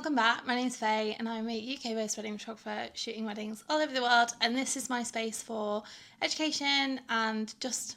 welcome back. My name's Faye and I'm a UK-based wedding photographer shooting weddings all over the world, and this is my space for education and just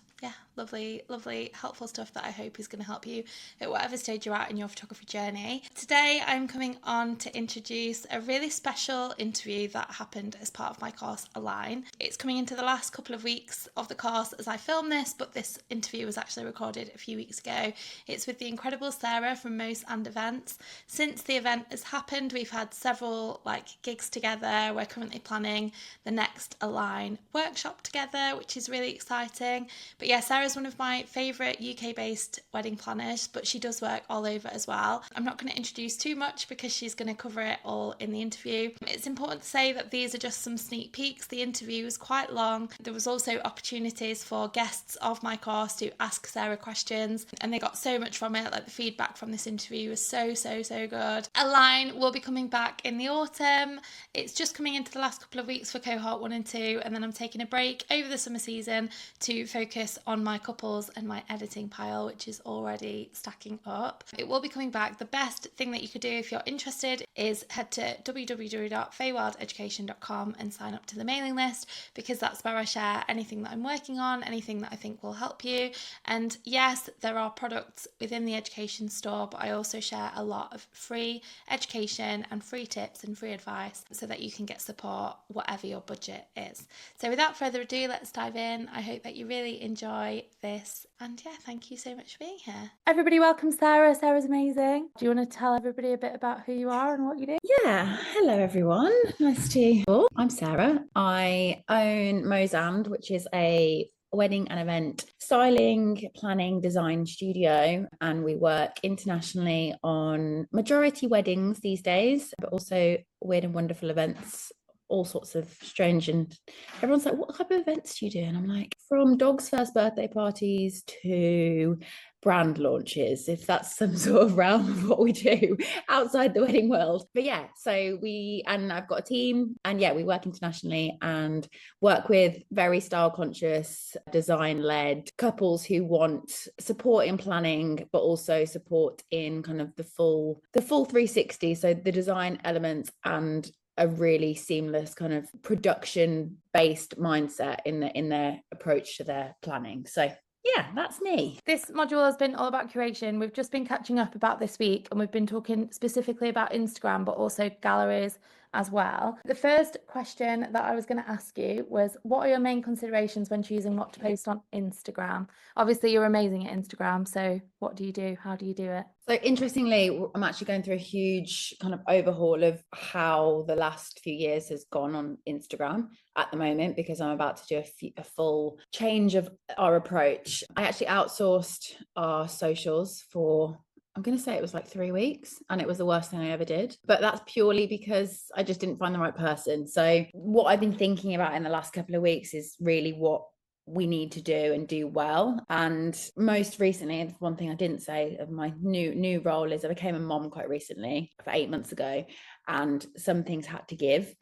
lovely helpful stuff that I hope is going to help you at whatever stage you're at in your photography journey. Today I'm coming on to introduce a really special interview that happened as part of my course Align. It's coming into the last couple of weeks of the course as I film this, but this interview was actually recorded a few weeks ago. It's with the incredible Sarah from Mose and Events. Since the event has happened, we've had several gigs together. We're currently planning the next Align workshop together, which is really exciting. But yeah, Sarah's one of my favourite UK-based wedding planners, but she does work all over as well. I'm not going to introduce too much because she's going to cover it all in the interview. It's important to say that these are just some sneak peeks. The interview was quite long. There was also opportunities for guests of my course to ask Sarah questions, and they got so much from it. Like, the feedback from this interview was so good. Align will be coming back in the autumn. It's just coming into the last couple of weeks for cohort 1 and 2, and then I'm taking a break over the summer season to focus on my couples and my editing pile, which is already stacking up. It will be coming back. The best thing that you could do if you're interested is head to www.faywildeducation.com and sign up to the mailing list, because that's where I share anything that I'm working on, anything that I think will help you. And yes, there are products within the education store, but I also share a lot of free education and free tips and free advice so that you can get support whatever your budget is. So without further ado, let's dive in. I hope that you really enjoy this, and yeah, thank you so much for being here. Everybody, welcome Sarah. Sarah's amazing. Do you want to tell everybody a bit about who you are and what you do? Yeah, hello everyone. Nice to I'm Sarah. I own Mose, which is a wedding and event styling, planning, design studio, and we work internationally on majority weddings these days, but also weird and wonderful events, all sorts of strange, and everyone's like, what type of events do you do? And I'm like, from dogs' first birthday parties to brand launches, if that's some sort of realm of what we do outside the wedding world. But yeah, so I've got a team, and yeah, we work internationally and work with very style conscious, design led couples who want support in planning, but also support in kind of the full 360. So the design elements and a really seamless kind of production based mindset in their approach to their planning. So yeah, that's me. This module has been all about curation. We've just been catching up about this week, and we've been talking specifically about Instagram, but also galleries as well. The first question that I was going to ask you was, what are your main considerations when choosing what to post on Instagram? Obviously, you're amazing at Instagram, so what do you do? How do you do it? So interestingly, I'm actually going through a huge kind of overhaul of how the last few years has gone on Instagram at the moment, because I'm about to do a full change of our approach. I actually outsourced our socials for, I'm going to say it was like 3 weeks, and it was the worst thing I ever did. But that's purely because I just didn't find the right person. So what I've been thinking about in the last couple of weeks is really what we need to do and do well. And most recently, one thing I didn't say of my new role is I became a mom quite recently, for 8 months ago, and some things had to give,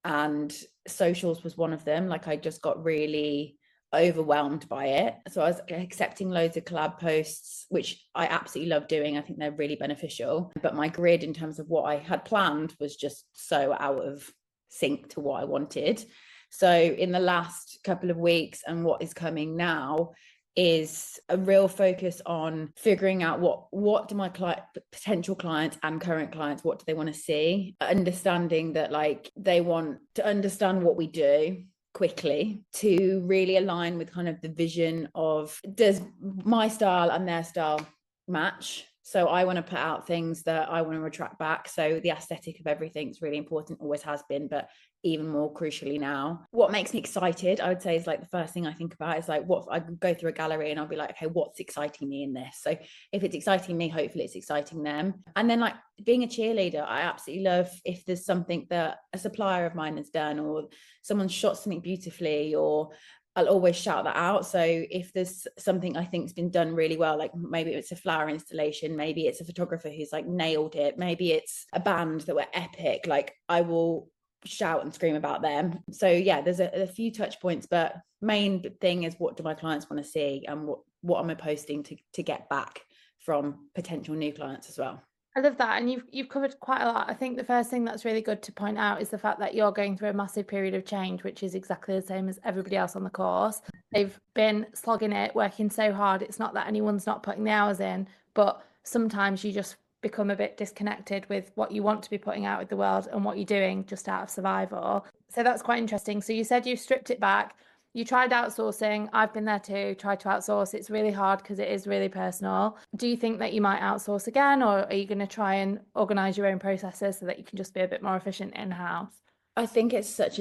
and socials was one of them. Like, I just got really overwhelmed by it. So I was accepting loads of collab posts, which I absolutely love doing. I think they're really beneficial, but my grid in terms of what I had planned was just so out of sync to what I wanted. So in the last couple of weeks, and what is coming now, is a real focus on figuring out what do my potential clients and current clients, what do they want to see? Understanding that, like, they want to understand what we do quickly, to really align with kind of the vision of, does my style and their style match? So I want to put out things that I want to attract back. So the aesthetic of everything is really important, always has been, but even more crucially now. What makes me excited, I would say, is like the first thing I think about is like, what I go through a gallery and I'll be like, okay, what's exciting me in this? So if it's exciting me, hopefully it's exciting them. And then, like, being a cheerleader, I absolutely love if there's something that a supplier of mine has done, or someone shot something beautifully, or I'll always shout that out. So if there's something I think's been done really well, like maybe it's a flower installation, maybe it's a photographer who's like nailed it, maybe it's a band that were epic, like I will shout and scream about them. So yeah, there's a few touch points, but main thing is, what do my clients want to see, and what am I posting to get back from potential new clients as well. I love that, and you've covered quite a lot. I think the first thing that's really good to point out is the fact that you're going through a massive period of change, which is exactly the same as everybody else on the course. They've been slogging it, working so hard. It's not that anyone's not putting the hours in, but sometimes you just become a bit disconnected with what you want to be putting out with the world and what you're doing just out of survival. So that's quite interesting. So you said you stripped it back. You tried outsourcing. I've been there too, tried to outsource. It's really hard because it is really personal. Do you think that you might outsource again, or are you going to try and organize your own processes so that you can just be a bit more efficient in-house? I think it's such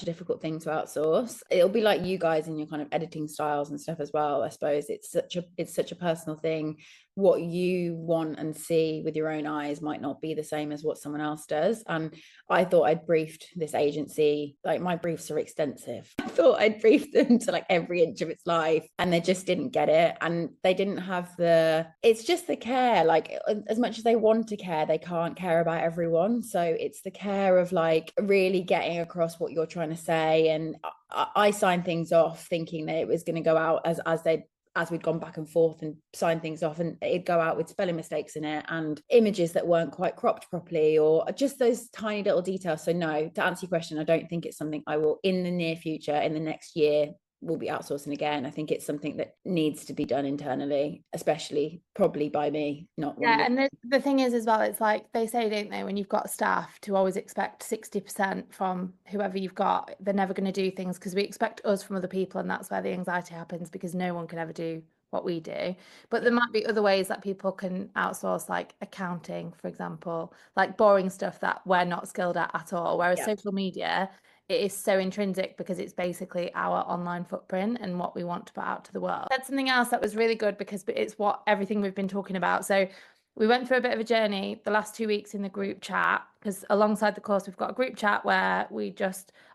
a difficult thing to outsource. It'll be like you guys and your kind of editing styles and stuff as well. I suppose it's such a personal thing. What you want and see with your own eyes might not be the same as what someone else does. And I thought I'd briefed this agency, like my briefs are extensive. I thought I'd briefed them to like every inch of its life, and they just didn't get it. And they didn't have it's just the care. Like as much as they want to care, they can't care about everyone. So it's the care of like really getting across what you're trying to say. And I signed things off thinking that it was going to go out as we'd gone back and forth and signed things off, and it'd go out with spelling mistakes in it and images that weren't quite cropped properly, or just those tiny little details. So no, to answer your question, I don't think it's something I will in the near future, in the next year, will be outsourcing again. I think it's something that needs to be done internally, especially probably by me, not one of Yeah, the. and the thing is as well, it's like they say, don't they, when you've got staff to always expect 60% from whoever you've got, they're never going to do things because we expect us from other people, and that's where the anxiety happens because no one can ever do what we do. But Yeah, there might be other ways that people can outsource, like accounting, for example, like boring stuff that we're not skilled at all. Whereas yeah, social media, it is so intrinsic because it's basically our online footprint and what we want to put out to the world. That's something else that was really good because it's what everything we've been talking about. So we went through a bit of a journey the last 2 weeks in the group chat because alongside the course, we've got a group chat where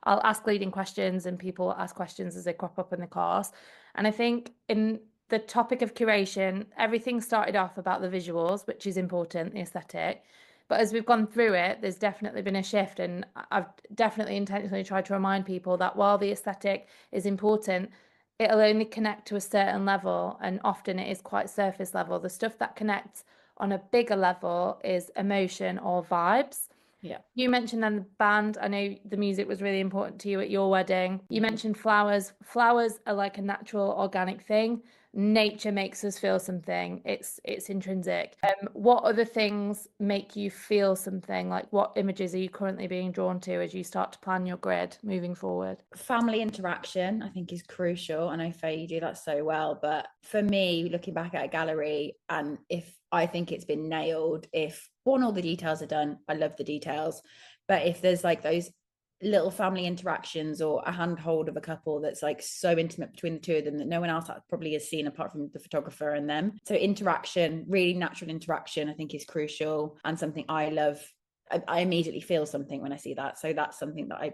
I'll ask leading questions and people ask questions as they crop up in the course. And I think in the topic of curation, everything started off about the visuals, which is important, the aesthetic. But as we've gone through it, there's definitely been a shift. And I've definitely intentionally tried to remind people that while the aesthetic is important, it'll only connect to a certain level. And often it is quite surface level. The stuff that connects on a bigger level is emotion or vibes. yeah. You mentioned then the band. I know the music was really important to you at your wedding. You mentioned flowers. Flowers are like a natural, organic thing. Nature makes us feel something. It's intrinsic. What other things make you feel something? Like what images are you currently being drawn to as you start to plan your grid moving forward? Family interaction, I think, is crucial. I know Faye, you do that so well, but for me, looking back at a gallery, and if I think it's been nailed, if one, all the details are done, I love the details, but if there's like those little family interactions or a handhold of a couple that's like so intimate between the two of them that no one else probably has seen apart from the photographer and them. So interaction, really natural interaction, I think is crucial and something I love. I immediately feel something when I see that. So that's something that I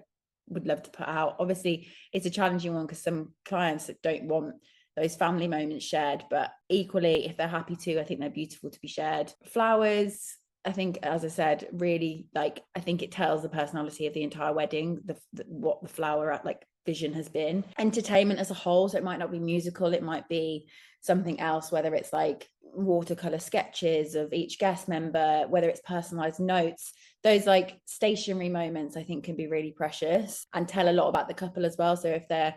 would love to put out. Obviously, it's a challenging one because some clients that don't want those family moments shared, but equally, if they're happy to, I think they're beautiful to be shared. Flowers, I think, as I said, really like I think it tells the personality of the entire wedding, what the flower like vision has been. Entertainment as a whole, so it might not be musical, it might be something else, whether it's like watercolor sketches of each guest member, whether it's personalized notes. Those like stationary moments I think can be really precious and tell a lot about the couple as well. So if they're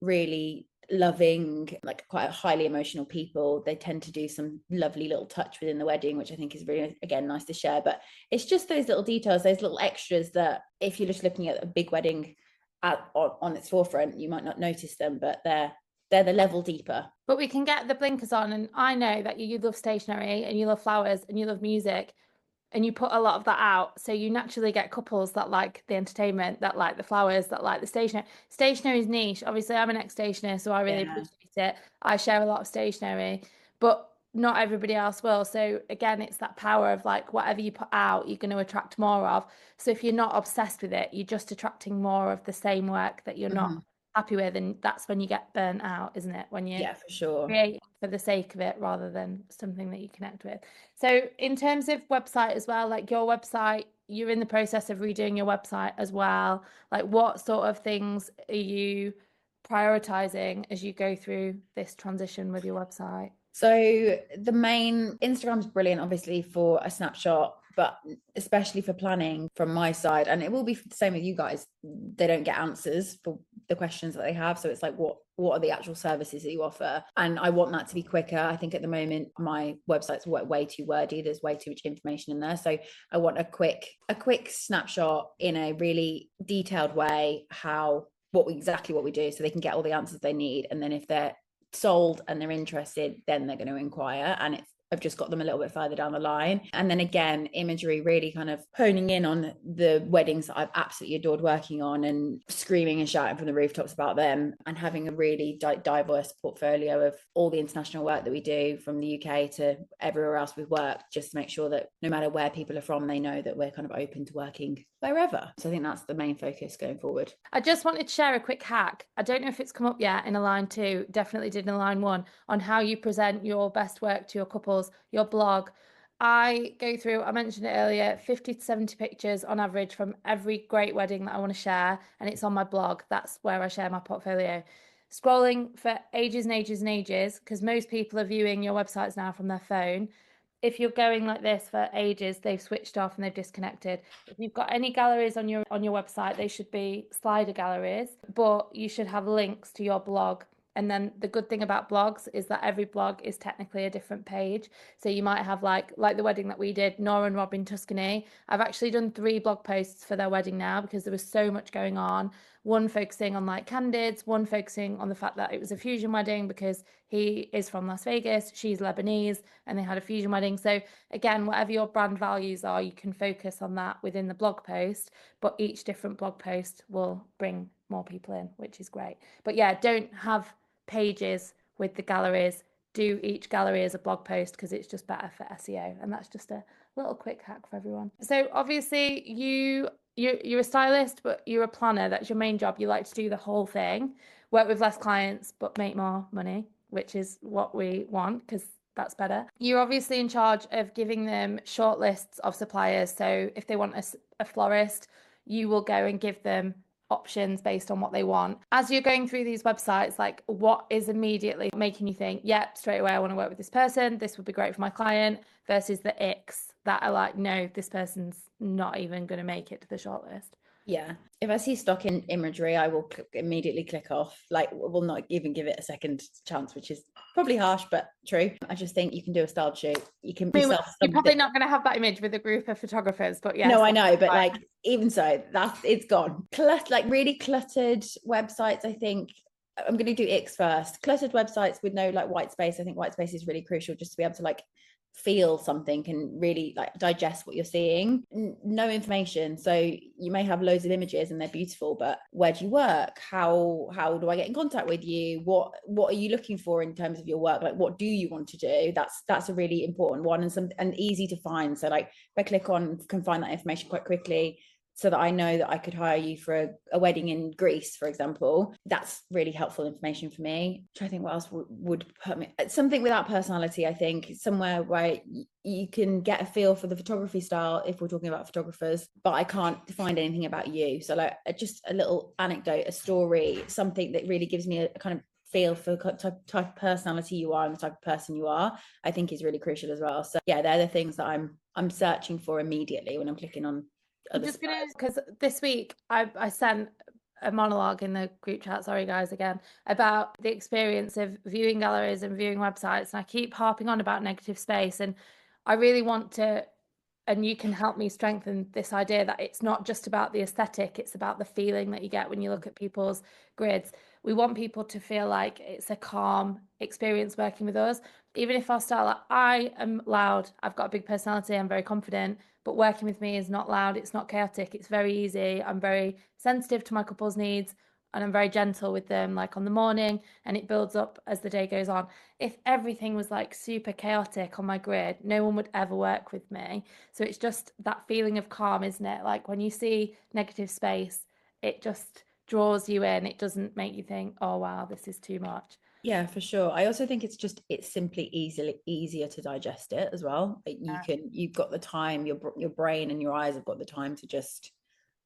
really loving, like quite highly emotional people, they tend to do some lovely little touch within the wedding, which I think is really, again, nice to share. But it's just those little details, those little extras that if you're just looking at a big wedding on its forefront, you might not notice them, but they're the level deeper. But we can get the blinkers on, and I know that you love stationery and you love flowers and you love music, and you put a lot of that out. So you naturally get couples that like the entertainment, that like the flowers, that like the stationery. Stationery is niche. Obviously, I'm an ex-stationer, so I really Yeah. appreciate it. I share a lot of stationery, but not everybody else will. So again, it's that power of like whatever you put out, you're going to attract more of. So if you're not obsessed with it, you're just attracting more of the same work that you're not Mm-hmm. happy with, and that's when you get burnt out, isn't it? When you Yeah, for sure. create for the sake of it rather than something that you connect with. So in terms of website as well, like your website, you're in the process of redoing your website as well. Like what sort of things are you prioritizing as you go through this transition with your website? So the main Instagram's brilliant, obviously, for a snapshot, but especially for planning from my side. And it will be the same with you guys. They don't get answers for the questions that they have. So it's like, what are the actual services that you offer? And I want that to be quicker. I think at the moment my website's way too wordy. There's way too much information in there. So I want a quick snapshot in a really detailed way, exactly what we do, so they can get all the answers they need. And then if they're sold and they're interested, then they're going to inquire, and I've just got them a little bit further down the line. And then again, imagery, really kind of honing in on the weddings that I've absolutely adored working on and screaming and shouting from the rooftops about them, and having a really diverse portfolio of all the international work that we do from the UK to everywhere else we've worked, just to make sure that no matter where people are from, they know that we're kind of open to working wherever. So I think that's the main focus going forward. I just wanted to share a quick hack. I don't know if it's come up yet in Align 2, definitely did in Align 1, on how you present your best work to your couples, your blog. I go through, I mentioned it earlier, 50 to 70 pictures on average from every great wedding that I want to share, and it's on my blog. That's where I share my portfolio. Scrolling for ages and ages and ages, because most people are viewing your websites now from their phone. If you're going like this for ages, they've switched off and they've disconnected. If you've got any galleries on your website, they should be slider galleries, but you should have links to your blog. And then the good thing about blogs is that every blog is technically a different page. So you might have like the wedding that we did, Nora and Rob in Tuscany. I've actually done 3 blog posts for their wedding now because there was so much going on. One focusing on like candids, one focusing on the fact that it was a fusion wedding because he is from Las Vegas, she's Lebanese, and they had a fusion wedding. So again, whatever your brand values are, you can focus on that within the blog post, but each different blog post will bring more people in, which is great. But yeah, don't have pages with the galleries. Do each gallery as a blog post because it's just better for SEO. And that's just a little quick hack for everyone. So obviously you're a stylist, but you're a planner. That's your main job. You like to do the whole thing, work with less clients, but make more money, which is what we want because that's better. You're obviously in charge of giving them short lists of suppliers. So if they want a florist, you will go and give them options based on what they want. As you're going through these websites, like what is immediately making you think, yep, straight away I want to work with this person, this would be great for my client, versus the icks that are like, no, this person's not even going to make it to the shortlist? Yeah, if I see stock in imagery, I will immediately click off. Like, will not even give it a second chance, which is probably harsh, but true. I just think you can do a styled shoot. You can be you're probably not going to have that image with a group of photographers, but yeah. No, I know, but like even so, it's gone. Like really cluttered websites. I think I'm going to do icks first. Cluttered websites with no like white space. I think white space is really crucial just to be able to like feel something and really like digest what you're seeing. No information, so you may have loads of images and they're beautiful, but where do you work, how do I get in contact with you, what are you looking for in terms of your work, like what do you want to do? That's a really important one, and easy to find. So like if I click on, can find that information quite quickly, so that I know that I could hire you for a wedding in Greece, for example. That's really helpful information for me. I think what else would put me, something without personality. I think somewhere where you can get a feel for the photography style if we're talking about photographers, but I can't find anything about you. So like just a little anecdote, a story, something that really gives me a kind of feel for the type of personality you are and the type of person you are, I think is really crucial as well. So yeah, they're the things that I'm searching for immediately when I'm clicking on. I'm just gonna, because this week I sent a monologue in the group chat, sorry guys again, about the experience of viewing galleries and viewing websites, and I keep harping on about negative space, and I really want to, and you can help me strengthen this idea that it's not just about the aesthetic, it's about the feeling that you get when you look at people's grids. We want people to feel like it's a calm experience working with us. Even if our style, like, I am loud, I've got a big personality, I'm very confident, but working with me is not loud, it's not chaotic, it's very easy. I'm very sensitive to my couple's needs and I'm very gentle with them, like on the morning, and it builds up as the day goes on. If everything was like super chaotic on my grid, no one would ever work with me. So it's just that feeling of calm, isn't it? Like when you see negative space, it just draws you in. It doesn't make you think, oh wow, this is too much. Yeah, for sure. I also think it's simply easier to digest it as well. You've got the time, your brain and your eyes have got the time to just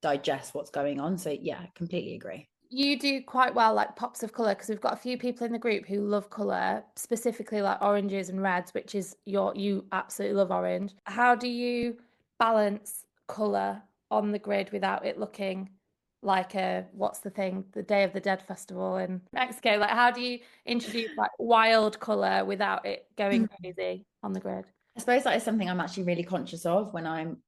digest what's going on. So yeah, completely agree. you do quite well like pops of color, because we've got a few people in the group who love color, specifically like oranges and reds, which is you absolutely love orange. How do you balance color on the grid without it looking like what's the thing, the Day of the Dead festival in Mexico? Like, how do you introduce like wild color without it going crazy on the grid? I suppose that is something I'm actually really conscious of when I'm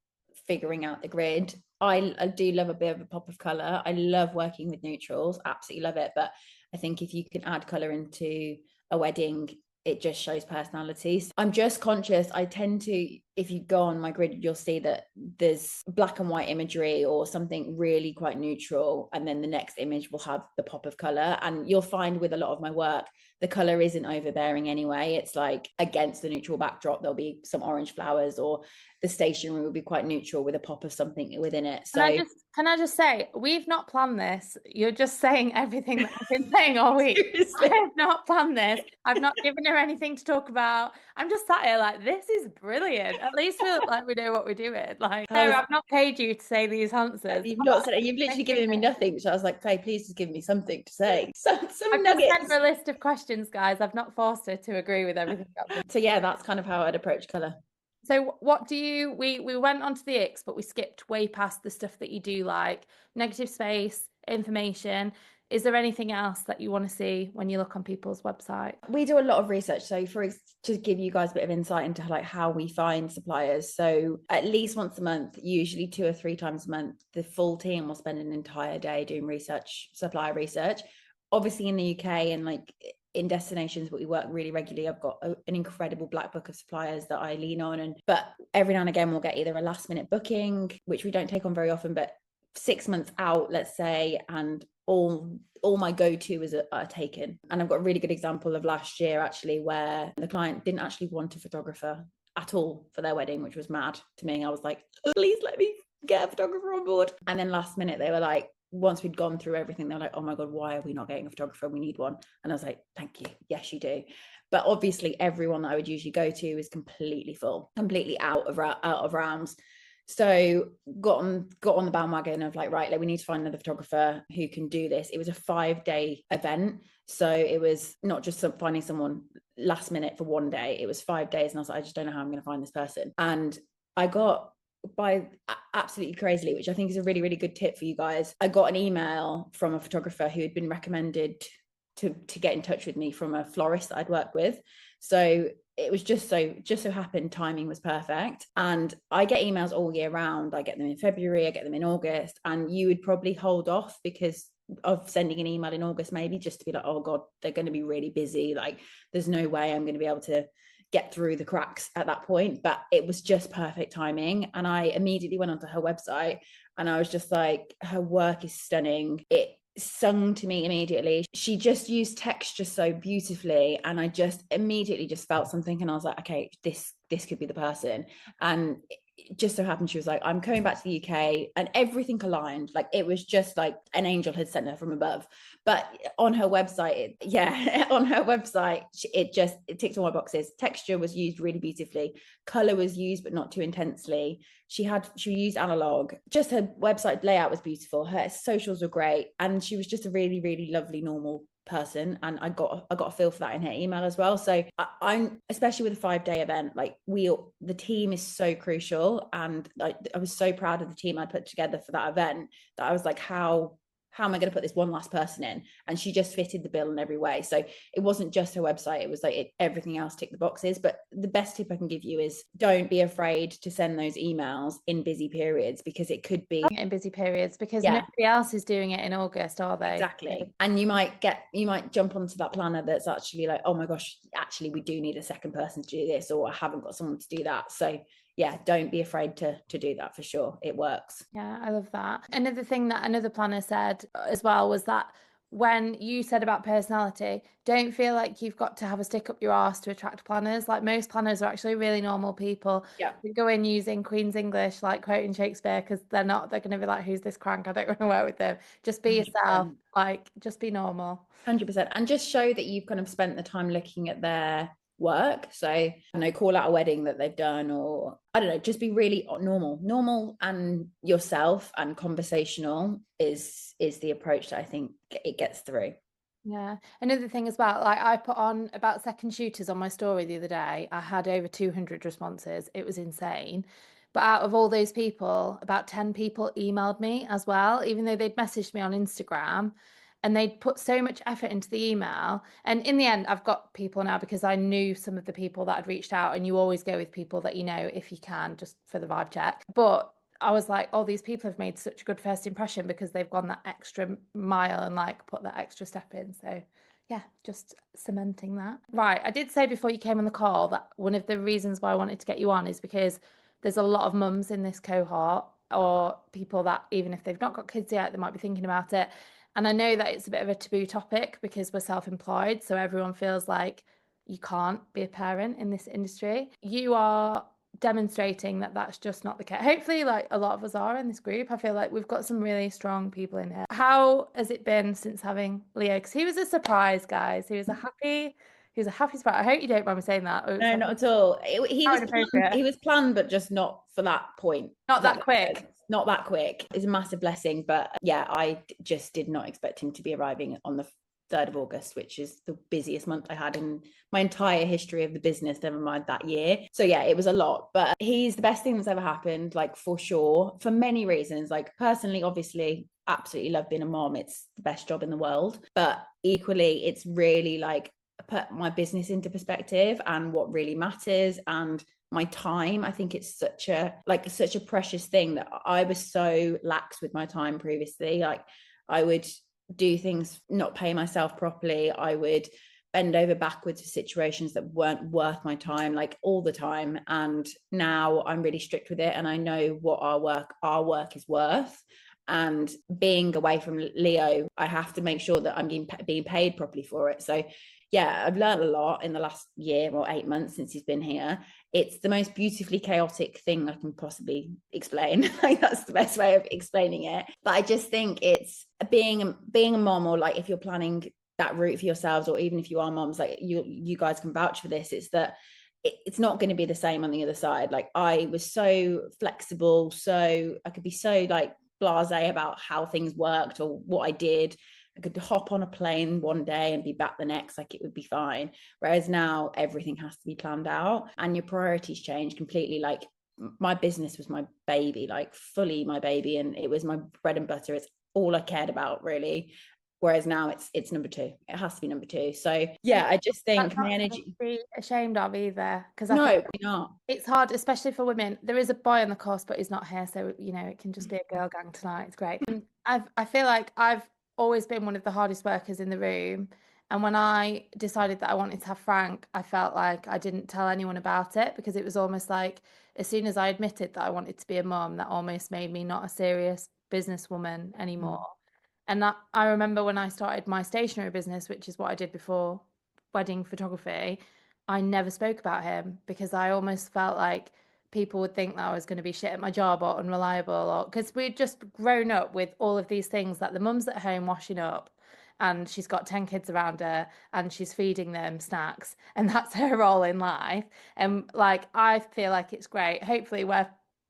figuring out the grid. I do love a bit of a pop of color. I love working with neutrals, absolutely love it. But I think if you can add color into a wedding, it just shows personalities. I'm just conscious. I tend to, if you go on my grid, you'll see that there's black and white imagery or something really quite neutral. And then the next image will have the pop of color. And you'll find with a lot of my work, the color isn't overbearing anyway. It's like against the neutral backdrop, there'll be some orange flowers, or the stationery will be quite neutral with a pop of something within it. So can I just say, we've not planned this. You're just saying everything that I've been saying all week. seriously. I have not planned this. I've not given her anything to talk about. I'm just sat here like, this is brilliant. At least we look like we know what we're doing. Like, no, I've not paid you to say these answers. You've not said it. You've literally given me nothing. So I was like, Faye, please just give me something to say. Some I've nuggets. just sent her a list of questions, guys. I've not forced her to agree with everything. So yeah, that's kind of how I'd approach colour. So what do you, we went on to the icks, but we skipped way past the stuff that you do, like negative space, information. Is there anything else that you want to see when you look on people's website? We do a lot of research. So to give you guys a bit of insight into like how we find suppliers. So at least once a month, usually 2 or 3 times a month, the full team will spend an entire day doing research, supplier research. Obviously in the UK and like in destinations, but we work really regularly. I've got an incredible black book of suppliers that I lean on, but every now and again we'll get either a last minute booking, which we don't take on very often, but 6 months out, let's say, and all my go-tos are taken. And I've got a really good example of last year actually, where the client didn't actually want a photographer at all for their wedding, which was mad to me. I was like, please let me get a photographer on board. And then last minute they were like, once we'd gone through everything, they're like, oh my God, why are we not getting a photographer? We need one. And I was like, thank you. Yes, you do. But obviously everyone that I would usually go to is completely full, completely out of rounds. So got on the bandwagon of like, right, like we need to find another photographer who can do this. It was a 5-day event. So it was not just finding someone last minute for one day. It was 5 days. And I was like, I just don't know how I'm going to find this person. And I got, by absolutely crazily, which I think is a really, really good tip for you guys, I got an email from a photographer who had been recommended to get in touch with me from a florist that I'd worked with. So it was just so happened timing was perfect. And I get emails all year round. I get them in February, I get them in August, and you would probably hold off because of sending an email in August, maybe just to be like, oh God, they're going to be really busy, like there's no way I'm going to be able to get through the cracks at that point. But it was just perfect timing. And I immediately went onto her website and I was just like, her work is stunning. It sung to me immediately. She just used texture so beautifully, and I just immediately just felt something, and I was like, okay, this could be the person. And it just so happened she was like, I'm coming back to the UK, and everything aligned. Like it was just like an angel had sent her from above. But on her website, on her website, it ticked all my boxes. Texture was used really beautifully. Color was used, but not too intensely. She used analog. Just her website layout was beautiful. Her socials were great. And she was just a really, really lovely, normal person. And I got a feel for that in her email as well. So I'm, especially with a 5-day event, like the team is so crucial. And I was so proud of the team I put together for that event, that I was like, how am I going to put this one last person in? And she just fitted the bill in every way. So it wasn't just her website. It was like everything else ticked the boxes. But the best tip I can give you is don't be afraid to send those emails in busy periods, because it could be in busy periods, because nobody else is doing it in August, are they? Exactly. And you might jump onto that planner that's actually like, oh my gosh, actually we do need a second person to do this, or I haven't got someone to do that. So yeah, don't be afraid to do that, for sure. It works. Yeah, I love that. Another thing that another planner said as well was that when you said about personality, don't feel like you've got to have a stick up your arse to attract planners. Like most planners are actually really normal people. Yeah. You go in using Queen's English, like quoting Shakespeare, because they're going to be like, who's this crank? I don't want to work with them. Just be 100%. Yourself, like just be normal. 100%. And just show that you've kind of spent the time looking at their work. So I don't know, call out a wedding that they've done, or I don't know, just be really normal and yourself and conversational is the approach that I think it gets through. Yeah. Another thing as well, like I put on about second shooters on my story the other day. I had over 200 responses. It was insane. But out of all those people, about 10 people emailed me as well, even though they'd messaged me on Instagram, and they'd put so much effort into the email. And in the end, I've got people now because I knew some of the people that had reached out, and you always go with people that you know if you can, just for the vibe check. But I was like, oh, these people have made such a good first impression because they've gone that extra mile and like put that extra step in. So yeah, just cementing that. Right. I did say before you came on the call that one of the reasons why I wanted to get you on is because there's a lot of mums in this cohort, or people that even if they've not got kids yet, they might be thinking about it. And I know that it's a bit of a taboo topic because we're self-employed. So everyone feels like you can't be a parent in this industry. You are demonstrating that that's just not the case. Hopefully, like a lot of us are in this group. I feel like we've got some really strong people in here. How has it been since having Leo? Because he was a surprise, guys. He was a happy surprise. I hope you don't mind me saying that. No, not at all. He was planned, but just not for that point. Not that quick. Not that quick. It's a massive blessing, but yeah, I just did not expect him to be arriving on the 3rd of August, which is the busiest month I had in my entire history of the business, never mind that year. So yeah, it was a lot, but he's the best thing that's ever happened, like for sure, for many reasons. Like personally, obviously, absolutely love being a mom. It's the best job in the world, but equally, it's really like put my business into perspective and what really matters, and my time. I think it's such a precious thing that I was so lax with my time previously. Like I would do things, not pay myself properly. I would bend over backwards for situations that weren't worth my time, like all the time. And now I'm really strict with it, and I know what our work is worth. And being away from Leo, I have to make sure that I'm being paid properly for it. So yeah, I've learned a lot in the last year or 8 months since he's been here. It's the most beautifully chaotic thing I can possibly explain. Like that's the best way of explaining it. But I just think it's being a mom, or like if you're planning that route for yourselves, or even if you are moms, like you guys can vouch for this, it's that it's not going to be the same on the other side. Like I was so flexible, so I could be so like blasé about how things worked or what I did. I could hop on a plane one day and be back the next, like it would be fine. Whereas now everything has to be planned out, and your priorities change completely. Like my business was my baby, like fully my baby, and it was my bread and butter. It's all I cared about really. Whereas now it's number 2. It has to be number 2. So yeah, I just think my energy. To be ashamed of either, because no, we're not. It's hard, especially for women. There is a boy on the course, but he's not here, so you know it can just be a girl gang tonight. It's great. I feel like I've always been one of the hardest workers in the room, and when I decided that I wanted to have Frank, I felt like I didn't tell anyone about it, because it was almost like as soon as I admitted that I wanted to be a mum, that almost made me not a serious businesswoman anymore. And I remember when I started my stationery business, which is what I did before wedding photography, I never spoke about him because I almost felt like people would think that I was going to be shit at my job or unreliable, or because we'd just grown up with all of these things, that the mum's at home washing up and she's got 10 kids around her and she's feeding them snacks, and that's her role in life. And like I feel like it's great. Hopefully we're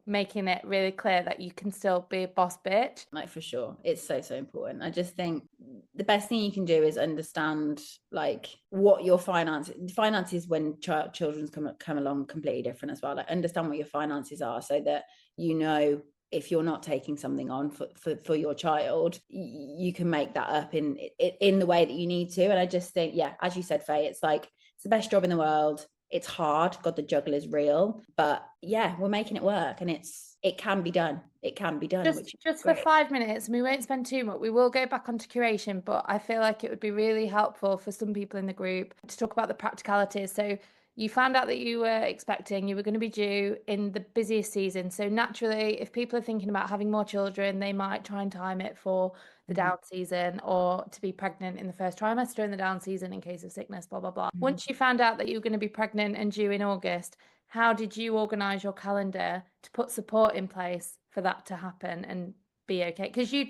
making it really clear that you can still be a boss bitch. Like for sure, it's so important. I just think the best thing you can do is understand like what your finances when children's come along completely different as well. Like understand what your finances are, so that you know if you're not taking something on for your child, you can make that up in the way that you need to. And I just think, yeah, as you said, Faye, it's like it's the best job in the world. It's hard. God, the juggle is real, but yeah, we're making it work, and it can be done. It can be done. Just for 5 minutes, and we won't spend too much. We will go back onto curation, but I feel like it would be really helpful for some people in the group to talk about the practicalities. So you found out that you were expecting, you were going to be due in the busiest season. So naturally, if people are thinking about having more children, they might try and time it for the down season, or to be pregnant in the first trimester in the down season in case of sickness, blah, blah, blah. Once you found out that you were going to be pregnant and due in August, how did you organise your calendar to put support in place for that to happen and be okay? Because you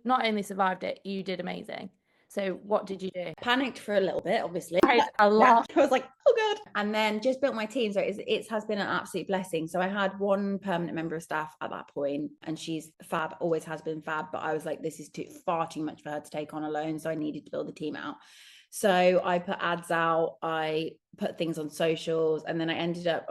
not only survived it, you did amazing. So what did you do? Panicked for a little bit, obviously. A lot. I was like, oh God. And then just built my team. So it has been an absolute blessing. So I had one permanent member of staff at that point, and she's fab, always has been fab. But I was like, this is far too much for her to take on alone. So I needed to build the team out. So I put ads out, I put things on socials, and then I ended up,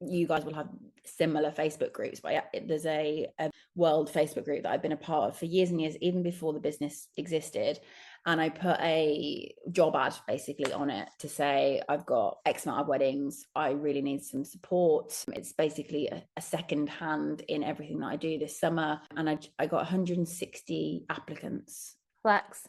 you guys will have similar Facebook groups, but there's a world Facebook group that I've been a part of for years and years, even before the business existed. And I put a job ad basically on it to say, I've got X amount of weddings. I really need some support. It's basically a second hand in everything that I do this summer. And I got 160 applicants. Flex.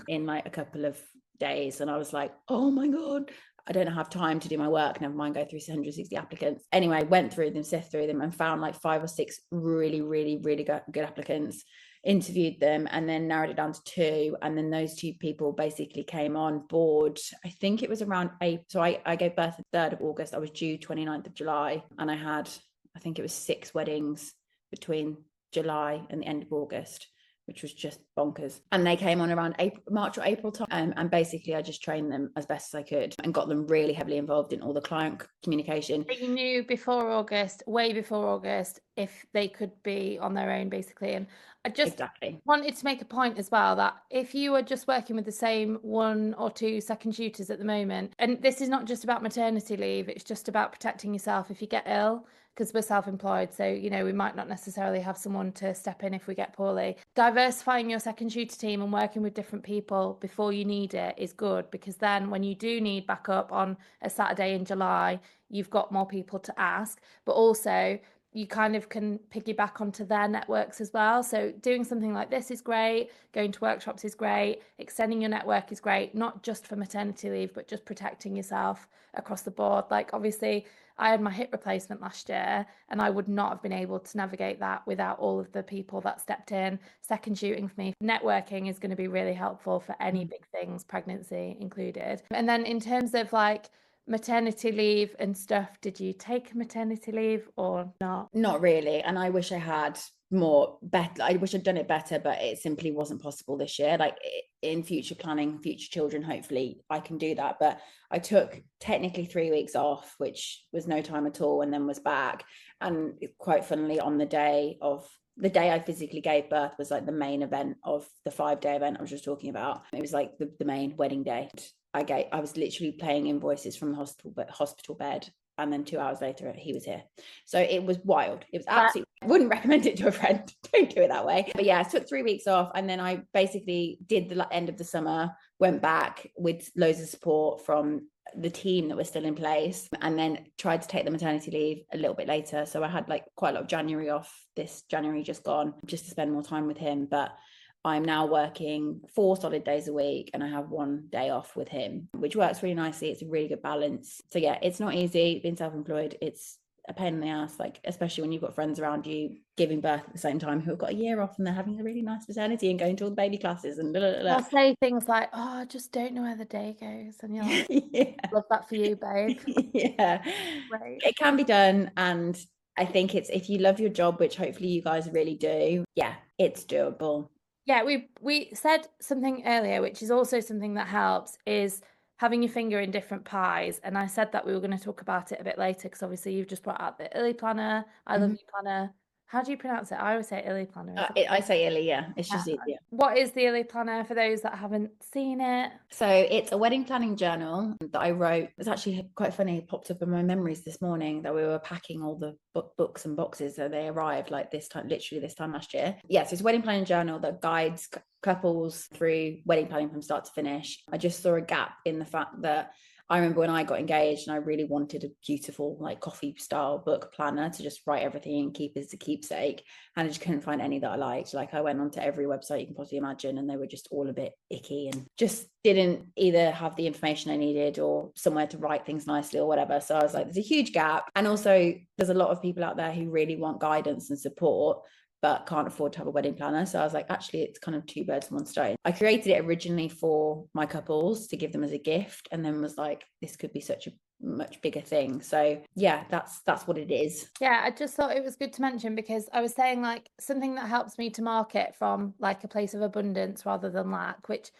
In like a couple of days. And I was like, oh my God, I don't have time to do my work. Never mind go through 160 applicants. Anyway, went through them, sift through them, and found like 5 or 6 really, really, really good applicants. Interviewed them and then narrowed it down to 2, and then those 2 people basically came on board. I think it was around April. So I gave birth the 3rd of August. I was due 29th of July, and I had, I think it was 6 weddings between July and the end of August, which was just bonkers. And they came on around March or April time. And basically I just trained them as best as I could and got them really heavily involved in all the client communication. So you knew before August, way before August, if they could be on their own, basically. And I just wanted to make a point as well that if you are just working with the same 1 or 2 second shooters at the moment, and this is not just about maternity leave, it's just about protecting yourself if you get ill, because we're self-employed, so you know we might not necessarily have someone to step in if we get poorly. Diversifying your second shooter team and working with different people before you need it is good, because then when you do need backup on a Saturday in July, you've got more people to ask, but also you kind of can piggyback onto their networks as well. So doing something like this is great, going to workshops is great, extending your network is great, not just for maternity leave, but just protecting yourself across the board. Like obviously I had my hip replacement last year, and I would not have been able to navigate that without all of the people that stepped in, second shooting for me. Networking is going to be really helpful for any big things, pregnancy included. And then in terms of like maternity leave and stuff, did you take maternity leave or not? Not really. And I wish I had more better. I wish I'd done it better, but it simply wasn't possible this year. Like in future planning, future children, hopefully I can do that. But I took technically 3 weeks off, which was no time at all, and then was back. And quite funnily, on the day I physically gave birth was like the main event of the 5-day event I was just talking about. It was like the main wedding day. I was literally paying invoices from the hospital bed, and then 2 hours later he was here. So it was wild. It was absolutely, I wouldn't recommend it to a friend. Don't do it that way. But yeah, I took 3 weeks off, and then I basically did the end of the summer, went back with loads of support from the team that was still in place, and then tried to take the maternity leave a little bit later. So I had like quite a lot of January off, this January just gone, just to spend more time with him. But I'm now working 4 solid days a week, and I have 1 day off with him, which works really nicely. It's a really good balance. So yeah, it's not easy being self-employed. It's a pain in the ass, like especially when you've got friends around you giving birth at the same time who have got a year off and they're having a really nice maternity and going to all the baby classes and I'll say things like, oh, I just don't know where the day goes, and you're like, yeah. Love that for you, babe. Yeah, right. It can be done, and I think it's, if you love your job, which hopefully you guys really do, yeah, it's doable. Yeah, we said something earlier, which is also something that helps, is having your finger in different pies. And I said that we were going to talk about it a bit later, because obviously you've just brought out the Illy Planner. I love you planner. How do you pronounce it? I always say Illy Planner. I say Illy, yeah. It's just easier. What is the Illy Planner for those that haven't seen it? So it's a wedding planning journal that I wrote. It's actually quite funny. It popped up in my memories this morning that we were packing all the books and boxes. So they arrived like this time, literally this time last year. Yes, it's a wedding planning journal that guides couples through wedding planning from start to finish. I just saw a gap in the fact that I remember when I got engaged and I really wanted a beautiful like coffee style book planner to just write everything and keep as a keepsake, and I just couldn't find any that I liked. Like I went onto every website you can possibly imagine, and they were just all a bit icky and just didn't either have the information I needed or somewhere to write things nicely or whatever. So I was like, there's a huge gap. And also there's a lot of people out there who really want guidance and support but can't afford to have a wedding planner. So I was like, actually, it's kind of 2 birds in 1 stone. I created it originally for my couples to give them as a gift, and then was like, this could be such a much bigger thing. So yeah, that's what it is. Yeah, I just thought it was good to mention, because I was saying like something that helps me to market from like a place of abundance rather than lack, which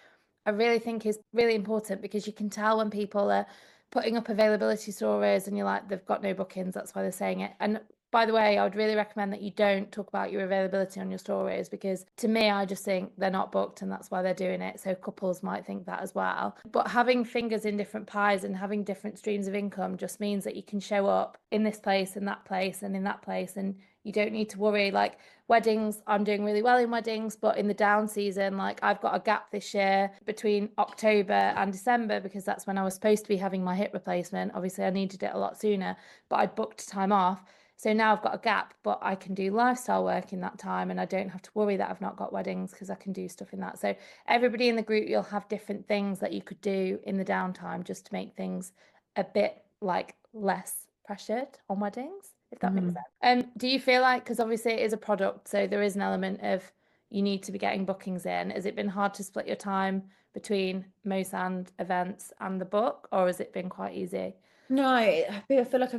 I really think is really important, because you can tell when people are putting up availability stories and you're like, they've got no bookings, that's why they're saying it. And by the way, I would really recommend that you don't talk about your availability on your stories, because to me, I just think they're not booked and that's why they're doing it. So couples might think that as well. But having fingers in different pies and having different streams of income just means that you can show up in this place and that place and in that place, and you don't need to worry. Like weddings, I'm doing really well in weddings, but in the down season, like I've got a gap this year between October and December, because that's when I was supposed to be having my hip replacement. Obviously I needed it a lot sooner, but I'd booked time off. So now I've got a gap, but I can do lifestyle work in that time, and I don't have to worry that I've not got weddings, because I can do stuff in that. So everybody in the group, you'll have different things that you could do in the downtime just to make things a bit like less pressured on weddings, if that makes sense. Do you feel like, because obviously it is a product, so there is an element of you need to be getting bookings in. Has it been hard to split your time between Mose and events and the book, or has it been quite easy? No, I feel like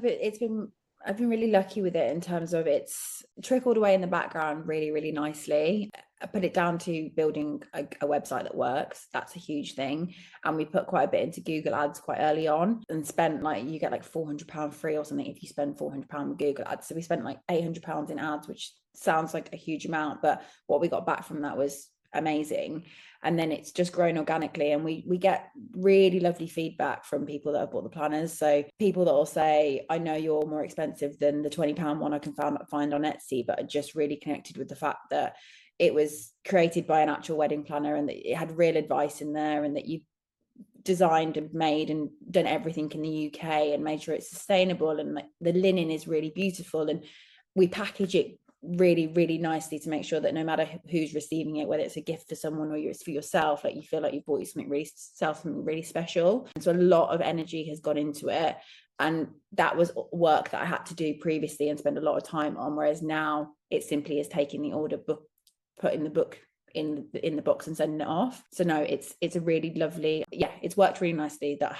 I've been really lucky with it in terms of it's trickled away in the background really, really nicely. I put it down to building a website that works. That's a huge thing. And we put quite a bit into Google Ads quite early on, and spent like, you get like £400 free or something if you spend £400 with Google Ads. So we spent like £800 in ads, which sounds like a huge amount, but what we got back from that was amazing. And then it's just grown organically, and we get really lovely feedback from people that have bought the planners. So people that will say, I know you're more expensive than the £20 one I can find on Etsy, but I just really connected with the fact that it was created by an actual wedding planner, and that it had real advice in there, and that you designed and made and done everything in the UK and made sure it's sustainable, and like the linen is really beautiful, and we package it really, really nicely to make sure that no matter who's receiving it, whether it's a gift for someone or it's for yourself, like you feel like you've bought you something really special. And so a lot of energy has gone into it, and that was work that I had to do previously and spend a lot of time on, whereas now it simply is taking the order book, putting the book in the box and sending it off. So no, it's a really lovely, it's worked really nicely. That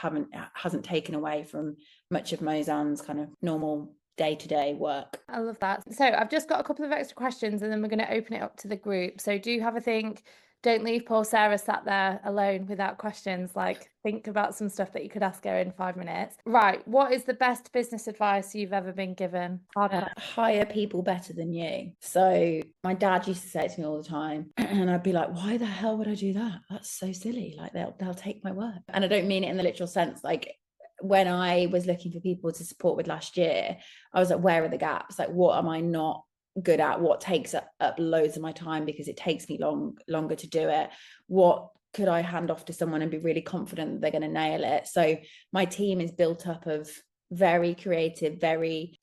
hasn't taken away from much of Mozanne's kind of normal day-to-day work. I love that. So I've just got a couple of extra questions, and then we're going to open it up to the group. So do have a think. Don't leave poor Sarah sat there alone without questions. Like, think about some stuff that you could ask her in 5 minutes. Right. What is the best business advice you've ever been given? Hire people better than you. So my dad used to say it to me all the time, and I'd be like, why the hell would I do that? That's so silly. Like they'll take my work. And I don't mean it in the literal sense. Like, when I was looking for people to support with last year, I was like, where are the gaps? Like, what am I not good at? What takes up loads of my time because it takes me longer to do it? What could I hand off to someone and be really confident that they're going to nail it? So my team is built up of very creative,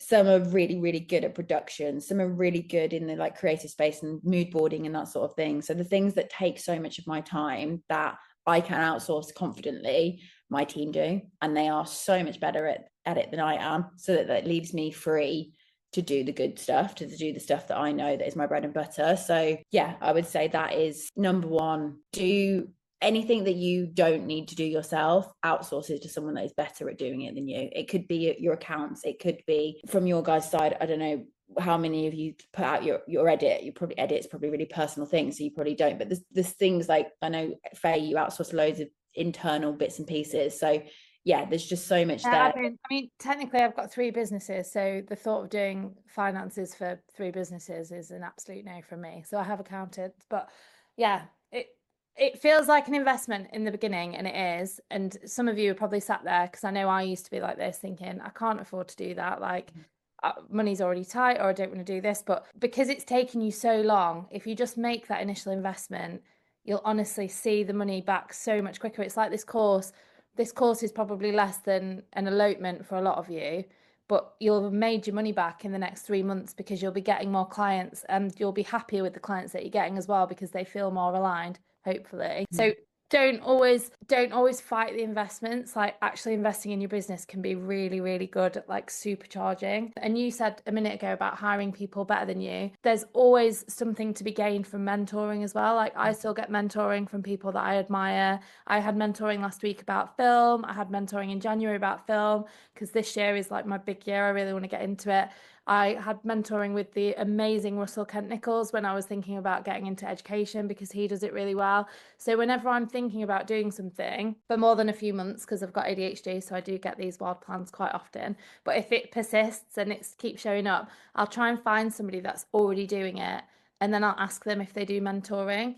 some are really, really good at production, some are really good in the like creative space and mood boarding and that sort of thing. So the things that take so much of my time that I can outsource confidently, my team do, and they are so much better at it than I am, so that leaves me free to do the good stuff, to do the stuff that I know that is my bread and butter. So yeah, I would say that is number one. Do anything that you don't need to do yourself, outsource it to someone that is better at doing it than you. It could be your accounts, it could be from your guys' side. I don't know how many of you put out your edit. You probably edit, it's probably a really personal thing, so you probably don't, but there's things like, I know Faye, you outsource loads of internal bits and pieces. So yeah, there's just so much there. I mean, technically I've got 3 businesses, so the thought of doing finances for 3 businesses is an absolute no from me. So I have accounted, but yeah, it feels like an investment in the beginning, and it is. And some of you are probably sat there, because I know I used to be like this, thinking I can't afford to do that, like money's already tight, or I don't want to do this. But because it's taken you so long, if you just make that initial investment, you'll honestly see the money back so much quicker. It's like this course is probably less than an elopement for a lot of you, but you'll have made your money back in the next 3 months, because you'll be getting more clients, and you'll be happier with the clients that you're getting as well, because they feel more aligned, hopefully. So don't always fight the investments. Like, actually investing in your business can be really, really good at like supercharging. And you said a minute ago about hiring people better than you. There's always something to be gained from mentoring as well. Like, I still get mentoring from people that I admire. I had mentoring last week about film. I had mentoring in January about film, because this year is like my big year. I really want to get into it. I had mentoring with the amazing Russell Kent-Nichols when I was thinking about getting into education, because he does it really well. So whenever I'm thinking about doing something for more than a few months, because I've got ADHD, so I do get these wild plans quite often, but if it persists and it keeps showing up, I'll try and find somebody that's already doing it, and then I'll ask them if they do mentoring.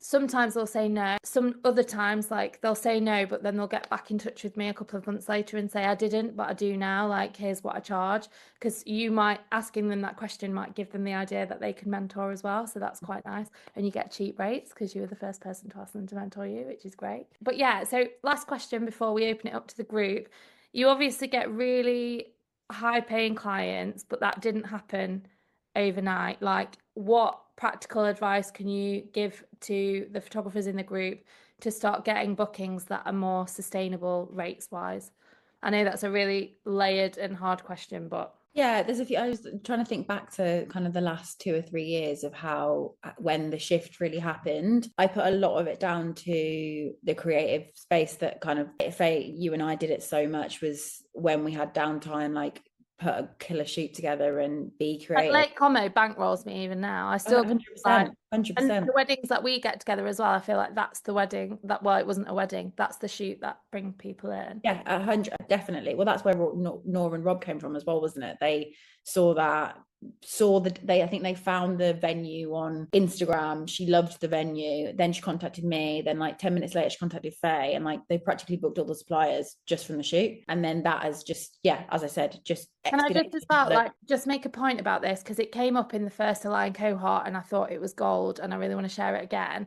Sometimes they'll say no. Some other times, like, they'll say no, but then they'll get back in touch with me a couple of months later and say, I didn't, but I do now. Like, here's what I charge. Because asking them that question might give them the idea that they can mentor as well. So that's quite nice. And you get cheap rates because you were the first person to ask them to mentor you, which is great. But yeah, so last question before we open it up to the group. You obviously get really high paying clients, but that didn't happen overnight. Like, what practical advice can you give to the photographers in the group to start getting bookings that are more sustainable rates wise? I know that's a really layered and hard question, but yeah, there's a few. I was trying to think back to kind of the last 2 or 3 years of how, when the shift really happened, I put a lot of it down to the creative space that kind of, if you and I did it so much, was when we had downtime, like put a killer shoot together and be creative. Lake Como bankrolls me even now. I still 100%, like, 100%. and the weddings that we get together as well, I feel like that's the wedding that, well, it wasn't a wedding, that's the shoot that bring people in. Yeah, 100, definitely. Well, that's where Nora and Rob came from as well, wasn't it? They I think they found the venue on Instagram. She loved the venue. Then she contacted me. Then like 10 minutes later, she contacted Faye, and like they practically booked all the suppliers just from the shoot. And then that has just, yeah, as I said, just. Can I just as well, like, just make a point about this, because it came up in the first Align cohort and I thought it was gold and I really want to share it again.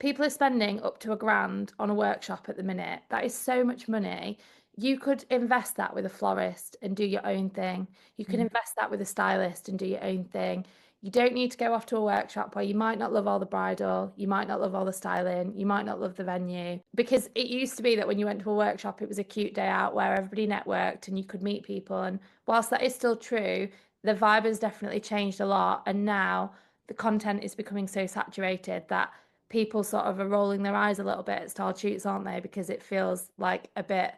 People are spending up to £1,000 on a workshop at the minute. That is so much money. You could invest that with a florist and do your own thing. You can invest that with a stylist and do your own thing. You don't need to go off to a workshop where you might not love all the bridal, you might not love all the styling, you might not love the venue. Because it used to be that when you went to a workshop, it was a cute day out where everybody networked and you could meet people. And whilst that is still true, the vibe has definitely changed a lot. And now the content is becoming so saturated that people sort of are rolling their eyes a little bit at style shoots, aren't they? Because it feels like a bit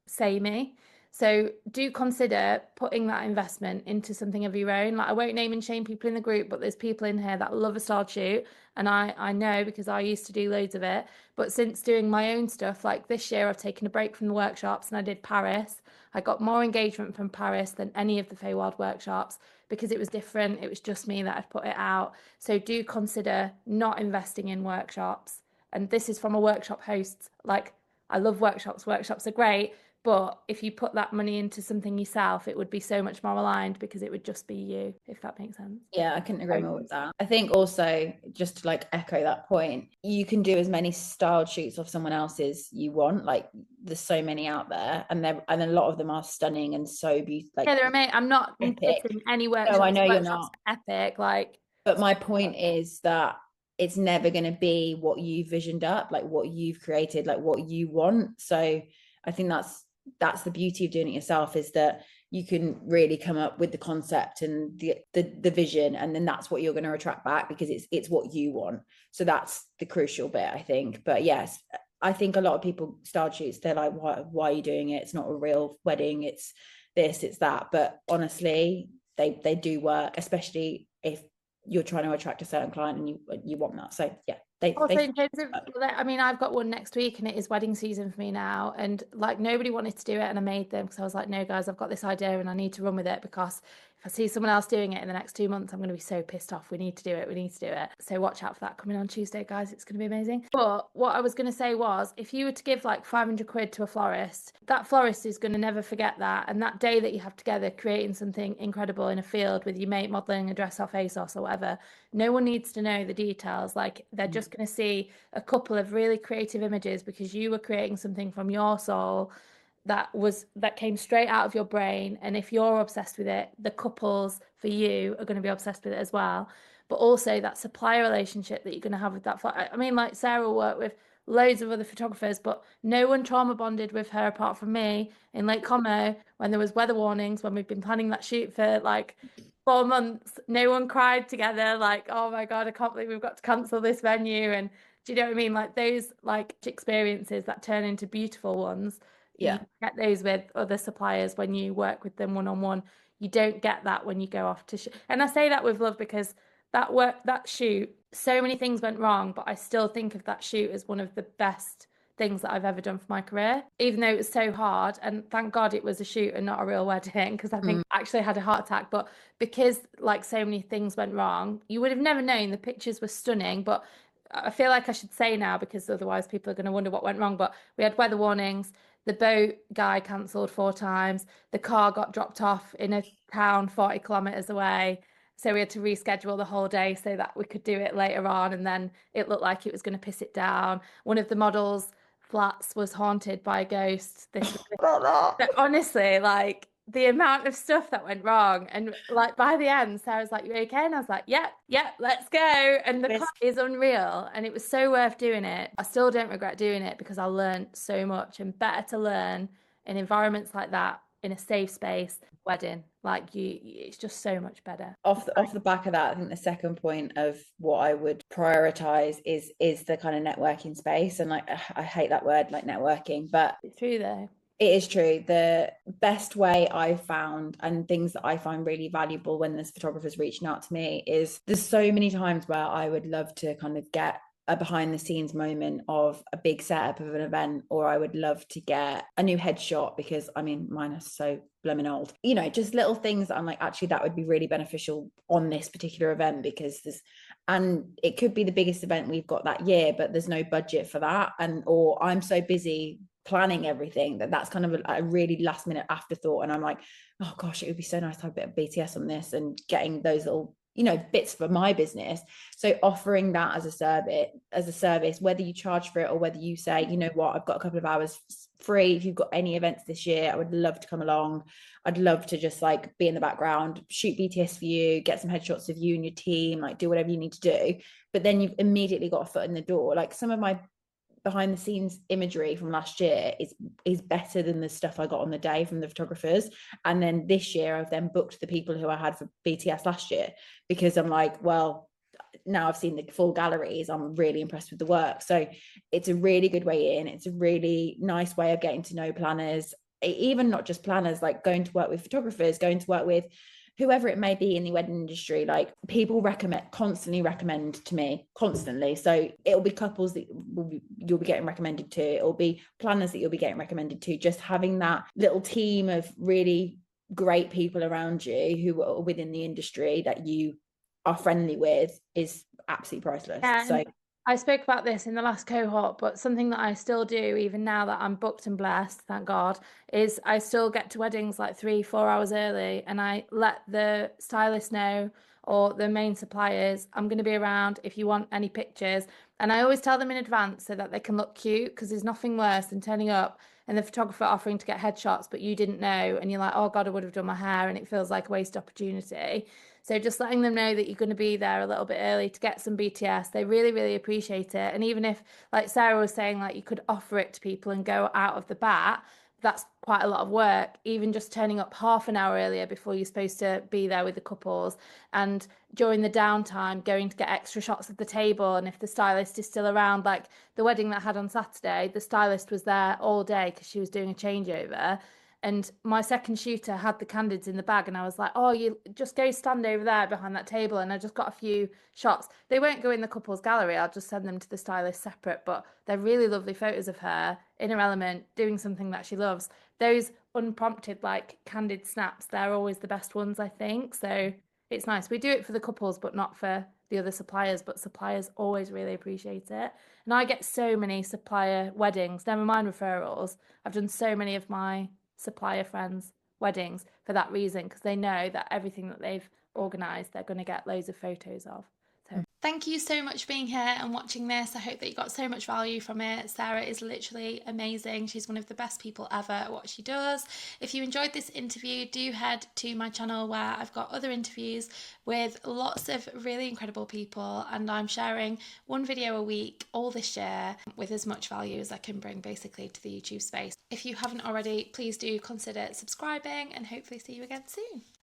samey. So do consider putting that investment into something of your own. Like, I won't name and shame people in the group, but there's people in here that love a style shoot, and I know because I used to do loads of it. But since doing my own stuff, like this year, I've taken a break from the workshops and I did Paris. I got more engagement from Paris than any of the Feywild workshops because it was different. It was just me that had put it out. So do consider not investing in workshops. And this is from a workshop host. Like, I love workshops. Workshops are great. But if you put that money into something yourself, it would be so much more aligned because it would just be you, if that makes sense. Yeah, I couldn't agree more with that. I think also, just to like echo that point, you can do as many styled shoots of someone else's you want. Like, there's so many out there, and a lot of them are stunning and so beautiful. Like, yeah, they're amazing. I'm not putting any workshops. No, I know you're not. Epic, like. But my point is that it's never going to be what you visioned up, like what you've created, like what you want. So I think that's the beauty of doing it yourself, is that you can really come up with the concept and the vision, and then that's what you're going to attract back because it's what you want. So that's the crucial bit, I think. But yes, I think a lot of people style shoots, they're like, why are you doing it? It's not a real wedding, it's this, it's that. But honestly, they do work, especially if you're trying to attract a certain client and you want that. So yeah. Also, in terms of, I mean, I've got one next week and it is wedding season for me now, and like nobody wanted to do it and I made them because I was like, no guys, I've got this idea and I need to run with it, because if I see someone else doing it in the next 2 months, I'm going to be so pissed off. We need to do it. So watch out for that coming on Tuesday, guys. It's going to be amazing. But what I was going to say was, if you were to give like 500 quid to a florist, that florist is going to never forget that. And that day that you have together creating something incredible in a field with your mate modeling a dress off ASOS or whatever, no one needs to know the details. Like, they're just going to see a couple of really creative images because you were creating something from your soul that came straight out of your brain. And if you're obsessed with it, the couples for you are going to be obsessed with it as well. But also that supplier relationship that you're going to have with that. I mean, like, Sarah will work with loads of other photographers, but no one trauma bonded with her apart from me in Lake Como when there was weather warnings, when we've been planning that shoot for like 4 months. No one cried together like, oh my God, I can't believe we've got to cancel this venue. And do you know what I mean? Like, those like experiences that turn into beautiful ones. Yeah. You get those with other suppliers when you work with them one-on-one. You don't get that when you go off to and I say that with love, because that shoot, so many things went wrong, but I still think of that shoot as one of the best things that I've ever done for my career, even though it was so hard. And thank God it was a shoot and not a real wedding, because I think I actually had a heart attack. But because like so many things went wrong, you would have never known. The pictures were stunning, but I feel like I should say now, because otherwise people are going to wonder what went wrong. But we had weather warnings. The boat guy cancelled 4 times. The car got dropped off in a town 40 kilometers away. So we had to reschedule the whole day so that we could do it later on. And then it looked like it was going to piss it down. One of the models' flats was haunted by a ghost. But honestly, like the amount of stuff that went wrong, and like by the end, Sarah's like, "You okay?" And I was like, "Yep, let's go." And the class is unreal, and it was so worth doing it. I still don't regret doing it, because I learned so much, and better to learn in environments like that, in a safe space. Wedding, like it's just so much better. Off the back of that, I think the second point of what I would prioritize is the kind of networking space. And like, I hate that word, like networking, but It's true though. it is true. The best way I've found, and things that I find really valuable when there's photographers reaching out to me, is there's so many times where I would love to kind of get a behind the scenes moment of a big setup of an event, or I would love to get a new headshot, because I mean, mine are so blooming old, you know, just little things that I'm like, actually that would be really beneficial on this particular event, because there's, and it could be the biggest event we've got that year, but there's no budget for that, and or I'm so busy planning everything that's kind of a really last minute afterthought, and I'm like, oh gosh, it would be so nice to have a bit of BTS on this, and getting those little, you know, bits for my business. So offering that as a service, whether you charge for it or whether you say, you know what, I've got a couple of hours free, if you've got any events this year, I would love to come along. I'd love to just like be in the background, shoot BTS for you, get some headshots of you and your team, like do whatever you need to do. But then you've immediately got a foot in the door. Like some of my behind the scenes imagery from last year is better than the stuff I got on the day from the photographers. And then this year I've then booked the people who I had for BTS last year, because I'm like, well, now I've seen the full galleries, I'm really impressed with the work. So it's a really good way in. It's a really nice way of getting to know planners, even not just planners, like going to work with photographers, going to work with whoever it may be in the wedding industry. Like people constantly recommend to me constantly. So it'll be couples that you'll be getting recommended to. It'll be planners that you'll be getting recommended to. Just having that little team of really great people around you who are within the industry that you are friendly with is absolutely priceless. Yeah, so I spoke about this in the last cohort, but something that I still do, even now that I'm booked and blessed, thank God, is I still get to weddings like 3-4 hours early, and I let the stylist know, or the main suppliers, I'm going to be around if you want any pictures. And I always tell them in advance so that they can look cute, because there's nothing worse than turning up and the photographer offering to get headshots, but you didn't know, and you're like, oh God, I would have done my hair, and it feels like a waste opportunity. So just letting them know that you're going to be there a little bit early to get some BTS, they really, really appreciate it. And even if, like Sarah was saying, like you could offer it to people and go out of the bat, that's quite a lot of work. Even just turning up half an hour earlier before you're supposed to be there with the couples, and during the downtime going to get extra shots of the table. And if the stylist is still around, like the wedding that I had on Saturday, the stylist was there all day because she was doing a changeover. And my second shooter had the candids in the bag, and I was like, oh, you just go stand over there behind that table. And I just got a few shots. They won't go in the couple's gallery. I'll just send them to the stylist separate, but they're really lovely photos of her in her element, doing something that she loves. Those unprompted, like candid snaps, they're always the best ones, I think. So it's nice. We do it for the couples, but not for the other suppliers, but suppliers always really appreciate it. And I get so many supplier weddings, never mind referrals. I've done so many of my supplier friends' weddings for that reason, because they know that everything that they've organised, they're going to get loads of photos of. So thank you so much for being here and watching this. I hope that you got so much value from it. Sarah is literally amazing. She's one of the best people ever at what she does. If you enjoyed this interview, do head to my channel where I've got other interviews with lots of really incredible people, and I'm sharing one video a week all this year with as much value as I can bring basically to the YouTube space. If you haven't already, please do consider subscribing, and hopefully see you again soon.